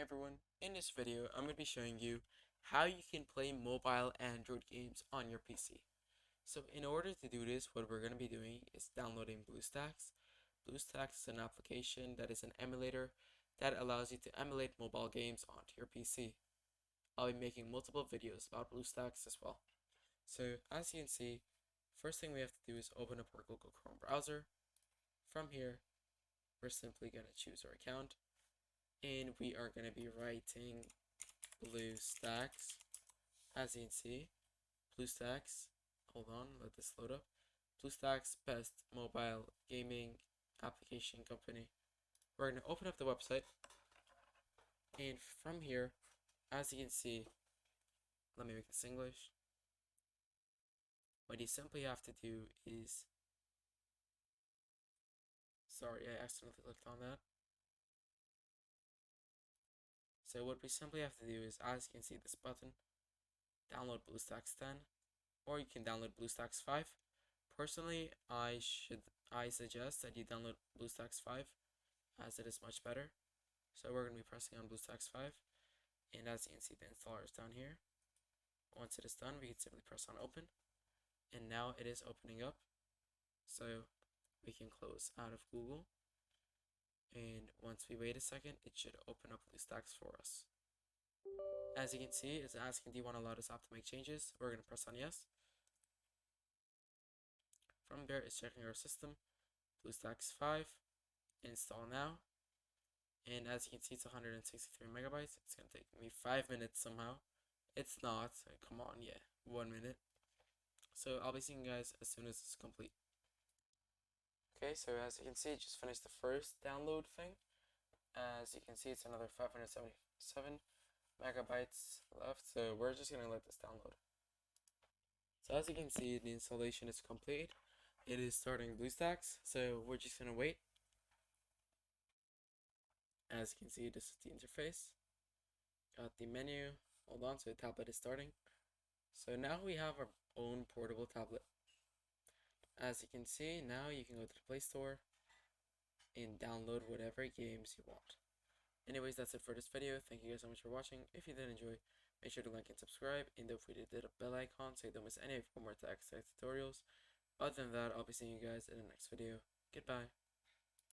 everyone, in this video I'm going to be showing you how you can play mobile Android games on your PC. So in order to do this, what we're going to be doing is downloading BlueStacks. BlueStacks is an application that is an emulator that allows you to emulate mobile games onto your PC. I'll be making multiple videos about BlueStacks as well. So as you can see, first thing we have to do is open up our Google Chrome browser. From here, we're simply going to choose our account. And we are going to be writing BlueStacks. As you can see, BlueStacks, hold on, let this load up. BlueStacks, best mobile gaming application company. We're going to open up the website. And from here, as you can see, let me make this English. What you simply have to do is, sorry, I accidentally clicked on that. So what we simply have to do is, as you can see this button, download BlueStacks 10, or you can download BlueStacks 5. Personally, I suggest that you download BlueStacks 5, as it is much better. So we're going to be pressing on BlueStacks 5, and as you can see, the installer is down here. Once it is done, we can simply press on open, and now it is opening up. So we can close out of Google, and once we wait a second, it should open up BlueStacks for us. As you can see, it's asking, do you want to allow this app to make changes? We're going to press on yes. From there, it's checking our system. BlueStacks 5, install now. And as you can see, it's 163 megabytes. It's going to take me 5 minutes somehow. It's not. Come on, yeah, 1 minute. So I'll be seeing you guys as soon as it's complete. Okay, so as you can see, it just finished the first download thing. As you can see, it's another 577 megabytes left. So we're just going to let this download. So as you can see, the installation is complete. It is starting BlueStacks, so we're just going to wait. As you can see, this is the interface. Got the menu. Hold on, so the tablet is starting. So now we have our own portable tablet. As you can see, now you can go to the Play Store and download whatever games you want. Anyways, that's it for this video. Thank you guys so much for watching. If you did enjoy, make sure to like and subscribe, and don't forget to hit the bell icon so you don't miss any of Growmore Tech tutorials. Other than that, I'll be seeing you guys in the next video. Goodbye.